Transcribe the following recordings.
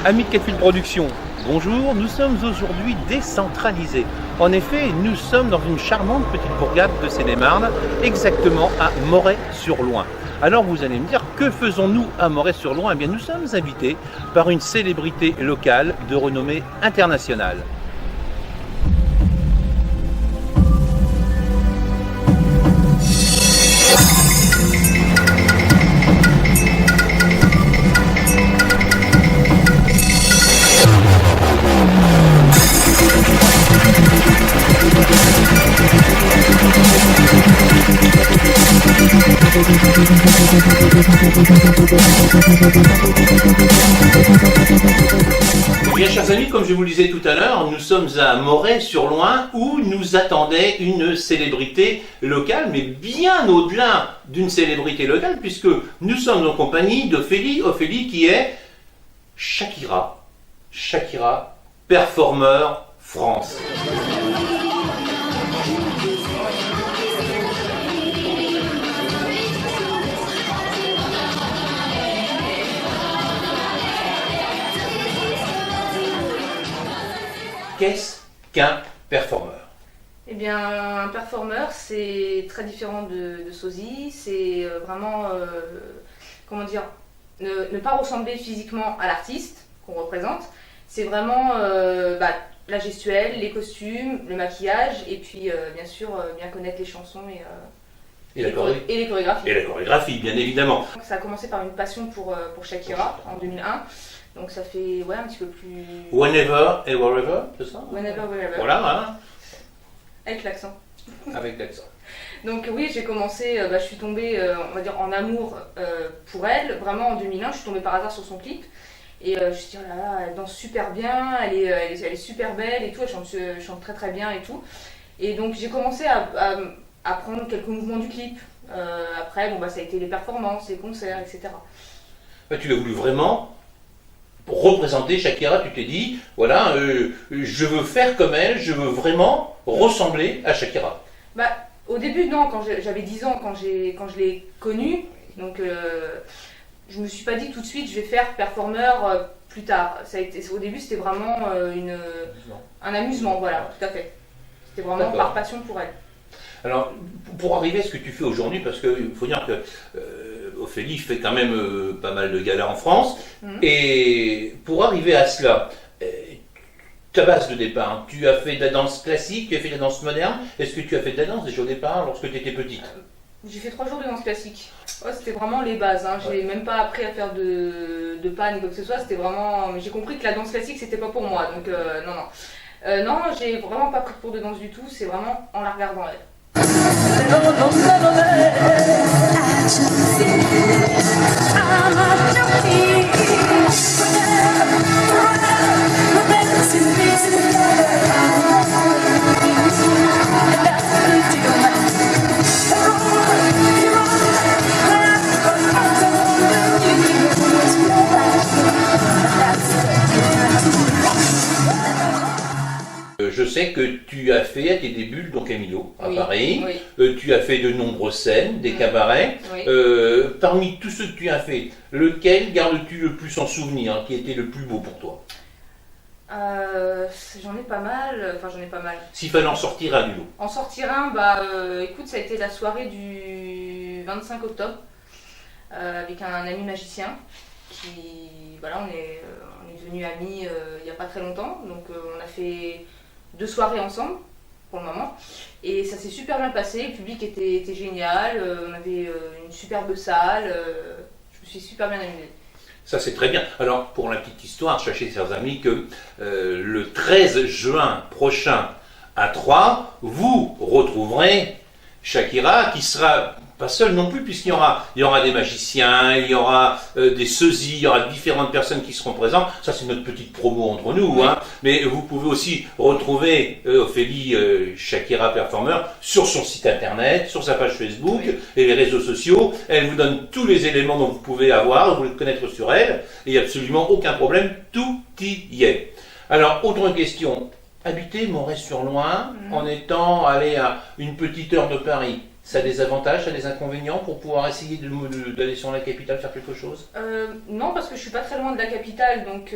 Amis de Catfield Productions, bonjour, nous sommes aujourd'hui décentralisés. En effet, nous sommes dans une charmante petite bourgade de Seine-et-Marne, exactement à Moret-sur-Loing. Alors vous allez me dire, que faisons-nous à Moret-sur-Loing? Eh bien, nous sommes invités par une célébrité locale de renommée internationale. Bien, chers amis, comme je vous le disais tout à l'heure, nous sommes à Moret-sur-Loing où nous attendait une célébrité locale, mais bien au-delà d'une célébrité locale, puisque nous sommes en compagnie d'Ophélie. Ophélie qui est Shakira, performeur France. Qu'est-ce qu'un performeur? Eh bien, un performeur, c'est très différent de sosie. C'est vraiment, comment dire, ne pas ressembler physiquement à l'artiste qu'on représente. C'est vraiment la gestuelle, les costumes, le maquillage, et puis bien sûr, bien connaître les chansons et les chorégraphies. Et la chorégraphie, bien évidemment. Ça a commencé par une passion pour Shakira en 2001. Donc ça fait un petit peu plus... Whenever and wherever, c'est ça? Whenever, wherever. Voilà, hein. Avec l'accent. Avec l'accent. Donc oui, j'ai commencé, je suis tombée, on va dire, en amour pour elle. Vraiment en 2001, je suis tombée par hasard sur son clip. Et je me suis dit, oh là là, elle danse super bien, elle est super belle et tout, elle chante très très bien et tout. Et donc j'ai commencé à prendre quelques mouvements du clip. Après, ça a été les performances, les concerts, etc. Tu l'as voulu vraiment représenter Shakira, tu t'es dit, voilà, je veux faire comme elle, je veux vraiment ressembler à Shakira. Au début, non, quand j'avais 10 ans, quand je l'ai connue, donc je me suis pas dit tout de suite, je vais faire performeur plus tard. Au début, c'était vraiment un amusement, voilà, tout à fait. C'était vraiment par passion pour elle. Alors, pour arriver à ce que tu fais aujourd'hui, parce qu'il faut dire que Ophélie fait quand même pas mal de galas en France, et pour arriver à cela, ta base de départ, tu as fait de la danse classique, tu as fait de la danse moderne, est-ce que tu as fait de la danse déjà au départ lorsque tu étais petite? J'ai fait 3 jours de danse classique. C'était vraiment les bases, hein. J'ai même pas appris à faire de pas ni quoi que ce soit, c'était vraiment... J'ai compris que la danse classique c'était pas pour moi, donc non. Non, j'ai vraiment pas pris de cours de danse du tout, c'est vraiment en la regardant elle. Je sais que tu as fait à tes débuts donc à Millau, à Paris. Oui. Tu as fait de nombreuses scènes, des cabarets. Oui. Parmi tous ceux que tu as fait, lequel gardes-tu le plus en souvenir, qui était le plus beau pour toi? J'en ai pas mal, S'il fallait en sortir un du lot. En sortir un, écoute, ça a été la soirée du 25 octobre avec un ami magicien qui, on est devenus amis il n'y a pas très longtemps, donc on a fait 2 soirées ensemble pour le moment et ça s'est super bien passé, le public était génial, on avait une superbe salle, je me suis super bien amusée. Ça c'est très bien. Alors pour la petite histoire, sachez chers amis que le 13 juin prochain à Troyes, vous retrouverez Shakira qui sera pas seule non plus puisqu'il y aura des magiciens, il y aura des sosies, il y aura différentes personnes qui seront présentes. Ça c'est notre petite promo entre nous, hein. Mais vous pouvez aussi retrouver Ophélie Shakira Performeur sur son site internet, sur sa page Facebook et les réseaux sociaux. Elle vous donne tous les éléments dont vous pouvez avoir, vous voulez connaître sur elle, et il n'y a absolument aucun problème, tout y est. Alors, autre question, habiter Moret-sur-Loing en étant allé à une petite heure de Paris, Ça a des avantages, ça a des inconvénients pour pouvoir essayer d'aller sur la capitale faire quelque chose? Non, parce que je suis pas très loin de la capitale, donc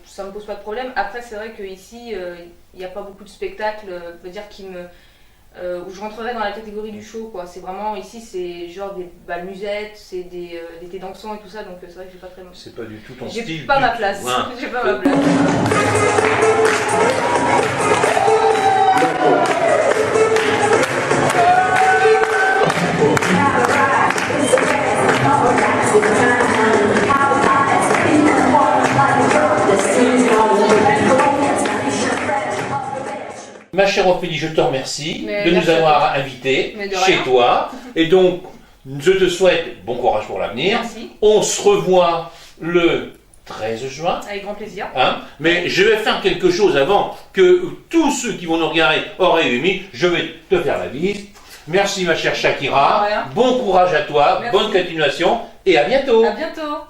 ça me pose pas de problème. Après, c'est vrai qu'ici, il n'y a pas beaucoup de spectacles, veut dire où je rentrerais dans la catégorie du show, quoi. C'est vraiment, ici, c'est genre des bals musettes, c'est des thés dansants et tout ça, donc c'est vrai que j'ai pas très... C'est pas du tout ton J'ai style. pas ma place. J'ai pas ma place. Ma chère Ophélie, je te remercie de nous merci avoir invités Mais de chez rien. toi. Et donc, je te souhaite bon courage pour l'avenir. Merci, On se revoit le 13 juin. avec grand plaisir. Hein, mais je vais faire quelque chose avant que tous ceux qui vont nous regarder auraient émis. Je vais te faire la bise. Merci ma chère Shakira. De rien. Bon courage à toi, Merci. bonne continuation et à bientôt. À bientôt.